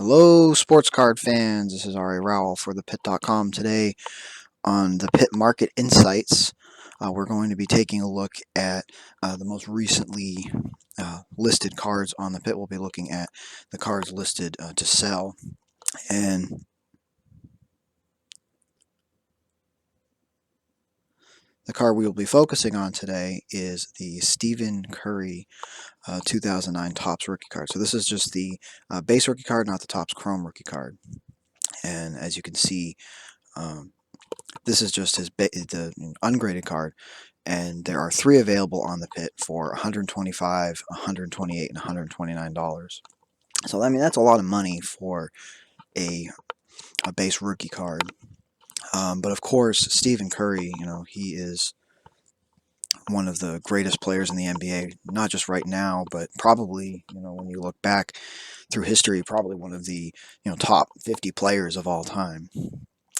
Hello, sports card fans. This is Ari Rowell for ThePit.com. Today on the Pit Market Insights, we're going to be taking a look at the most recently listed cards on the Pit. We'll be looking at the cards listed to sell. And the card we will be focusing on today is the Stephen Curry 2009 Topps rookie card. So this is just the base rookie card, not the Topps Chrome rookie card. And as you can see, this is just the ungraded card, and there are 3 available on the Pit for $125, $128, and $129. So I mean that's a lot of money for a base rookie card. But of course, Stephen Curry, he is one of the greatest players in the NBA, not just right now, but probably, when you look back through history, probably one of the, top 50 players of all time.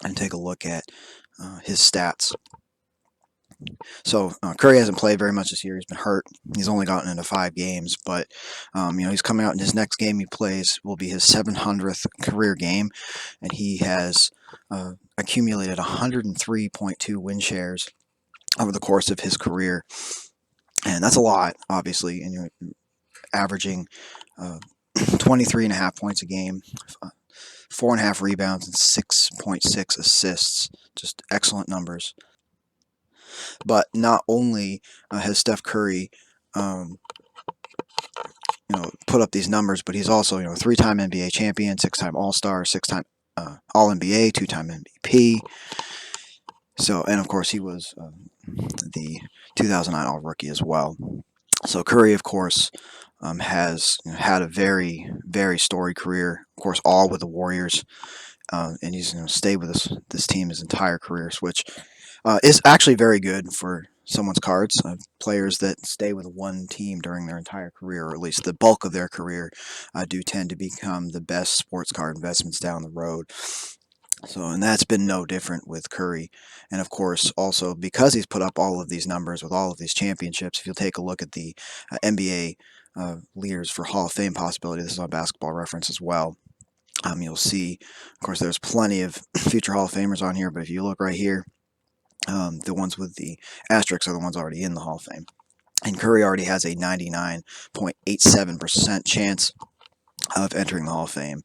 And take a look at his stats. So Curry hasn't played very much this year. He's been hurt. He's only gotten into 5 games, but he's coming out in his next game he plays will be his 700th career game, and he has accumulated 103.2 win shares over the course of his career, and that's a lot, obviously. And you're averaging 23.5 points a game, 4.5 rebounds, and 6.6 assists. Just excellent numbers. But not only has Steph Curry, put up these numbers, but he's also, 3-time NBA champion, 6-time All-Star, 6-time All-NBA, 2-time MVP. So, and of course, he was the 2009 All-Rookie as well. So Curry, of course, has had a very, very storied career. Of course, all with the Warriors, and he's stayed with this team his entire career, which is actually very good for someone's cards. Players that stay with one team during their entire career, or at least the bulk of their career, do tend to become the best sports card investments down the road. So, and that's been no different with Curry. And of course, also because he's put up all of these numbers with all of these championships, if you'll take a look at the NBA leaders for Hall of Fame possibility, this is on Basketball Reference as well. You'll see, of course, there's plenty of future Hall of Famers on here, but if you look right here, the ones with the asterisks are the ones already in the Hall of Fame. And Curry already has a 99.87% chance of entering the Hall of Fame.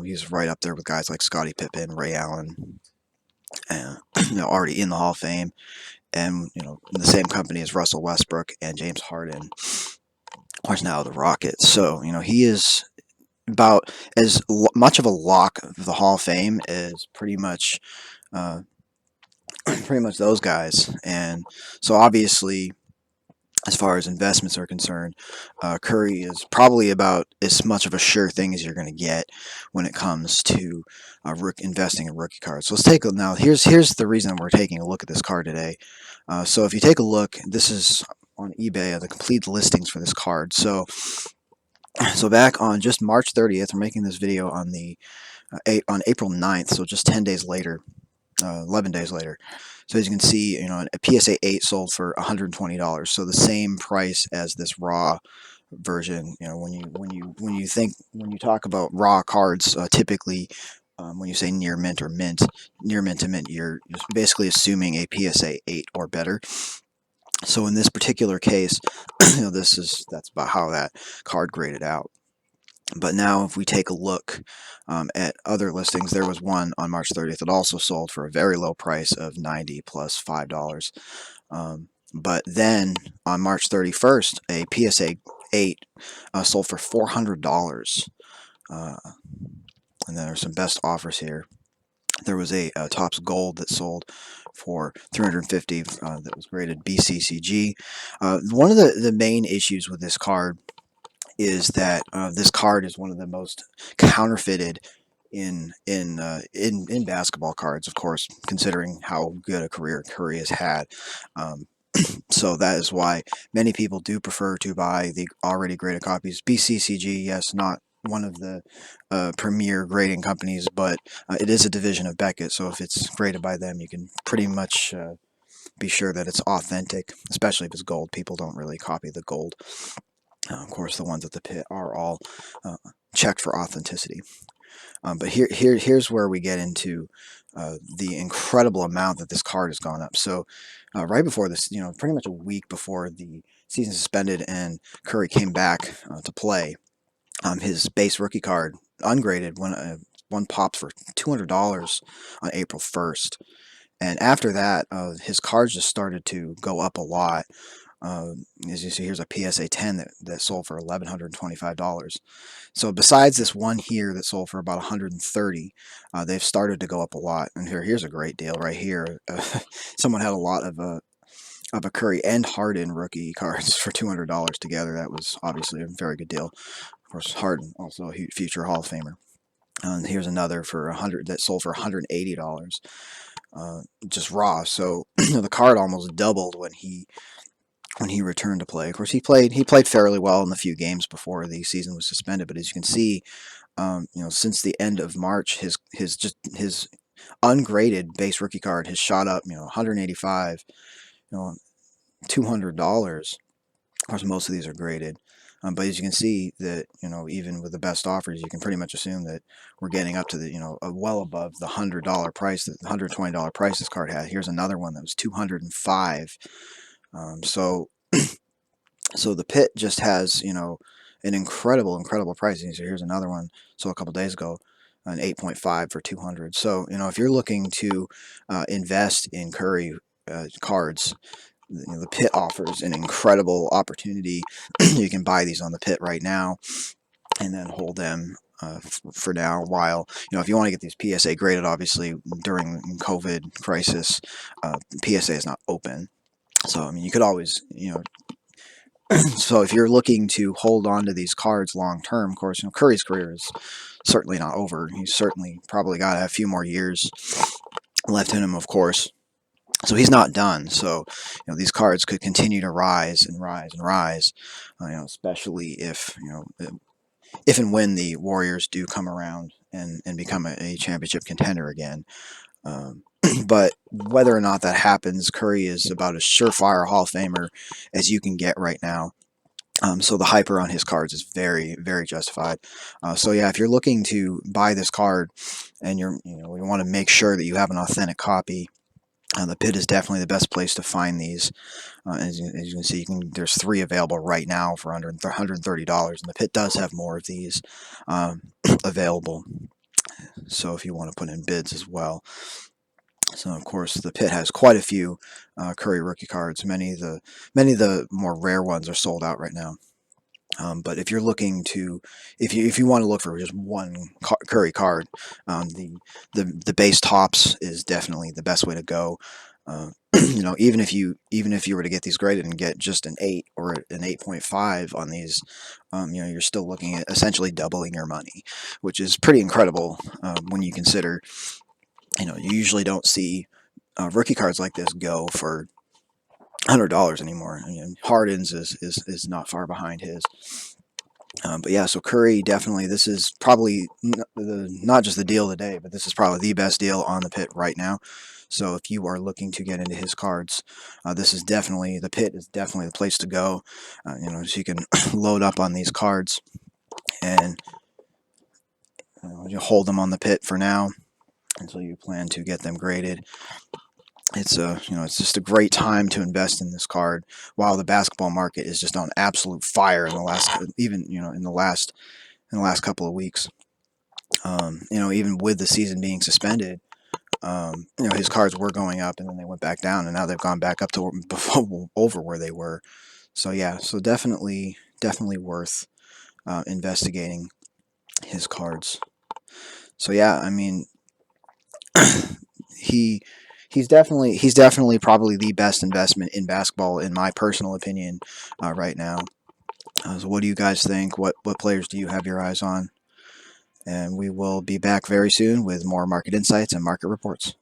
He's right up there with guys like Scottie Pippen, Ray Allen, already in the Hall of Fame. And, in the same company as Russell Westbrook and James Harden, of course, now the Rockets. So, he is about as much of a lock of the Hall of Fame as pretty much those guys. And so obviously, as far as investments are concerned, Curry is probably about as much of a sure thing as you're going to get when it comes to investing in rookie cards. So let's take a now. Here's the reason we're taking a look at this card today. So if you take a look, this is on eBay, the complete listings for this card. So back on just March 30th, we're making this video on on April 9th, so just 10 days later. 11 days later. So as you can see, a PSA 8 sold for $120. So the same price as this raw version. When you talk about raw cards, typically when you say near mint to mint, you're basically assuming a PSA 8 or better. So in this particular case, that's about how that card graded out. But now if we take a look at other listings, there was one on March 30th that also sold for a very low price of $90 plus $5. But then on March 31st, a PSA 8 sold for $400. And there are some best offers here. There was a Topps Gold that sold for $350 that was graded BCCG. One of the main issues with this card is that this card is one of the most counterfeited in basketball cards, of course, considering how good a career Curry has had. So that is why many people do prefer to buy the already graded copies. BCCG, yes, not one of the premier grading companies, but it is a division of Beckett, so if it's graded by them, you can pretty much be sure that it's authentic, especially if it's gold. People don't really copy the gold. Of course, the ones at the Pit are all checked for authenticity. But here's where we get into the incredible amount that this card has gone up. So right before this, pretty much a week before the season suspended and Curry came back to play, his base rookie card, ungraded, one pops for $200 on April 1st. And after that, his cards just started to go up a lot. As you see, here's a PSA 10 that sold for $1,125. So besides this one here that sold for about 130, they've started to go up a lot. And here's a great deal right here. Someone had a lot of a Curry and Harden rookie cards for $200 together. That was obviously a very good deal. Of course, Harden also a future Hall of Famer. And here's another for 100 that sold for $180, just raw. So the card almost doubled when he returned to play. Of course, he played fairly well in the few games before the season was suspended. But as you can see, since the end of March, his ungraded base rookie card has shot up. 185, $200. Of course, most of these are graded. But as you can see that, even with the best offers, you can pretty much assume that we're getting up to well above the $100 price, the $120 price this card had. Here's another one that was $205. So the Pit just has, an incredible pricing. So here's another one. So a couple days ago, an 8.5 for 200. So, if you're looking to invest in Curry cards, the Pit offers an incredible opportunity. You can buy these on the Pit right now and then hold them for now while, if you want to get these PSA graded, obviously during COVID crisis, PSA is not open. So, you could always, so if you're looking to hold on to these cards long term, of course, Curry's career is certainly not over. He's certainly probably got a few more years left in him, of course. So he's not done. So these cards could continue to rise and rise and rise. Especially if and when the Warriors do come around and become a championship contender again. But whether or not that happens, Curry is about as surefire Hall of Famer as you can get right now. So the hype around his cards is very, very justified. So yeah, if you're looking to buy this card and you want to make sure that you have an authentic copy, the Pit is definitely the best place to find these. As you can see, there's 3 available right now for under $130, and the Pit does have more of these available. So if you want to put in bids as well. So of course, the Pit has quite a few Curry rookie cards. Many of the more rare ones are sold out right now. But if you're looking to, if you want to look for just one Curry card, the base tops is definitely the best way to go. Even if you were to get these graded and get just an 8 or an 8.5 on these, you're still looking at essentially doubling your money, which is pretty incredible when you consider, you usually don't see rookie cards like this go for $100 anymore. Harden's is not far behind his. But yeah, so Curry definitely. This is probably not just the deal of the day, but this is probably the best deal on the Pit right now. So if you are looking to get into his cards, this is definitely the Pit is definitely the place to go. So you can load up on these cards and you hold them on the Pit for now until you plan to get them graded. It's just a great time to invest in this card while the basketball market is just on absolute fire in the last, even in the last couple of weeks. Even with the season being suspended, his cards were going up and then they went back down, and now they've gone back up to over where they were. So yeah, so definitely worth investigating his cards. So yeah, he he's definitely probably the best investment in basketball in my personal opinion right now. So what do you guys think? What players do you have your eyes on? And we will be back very soon with more market insights and market reports.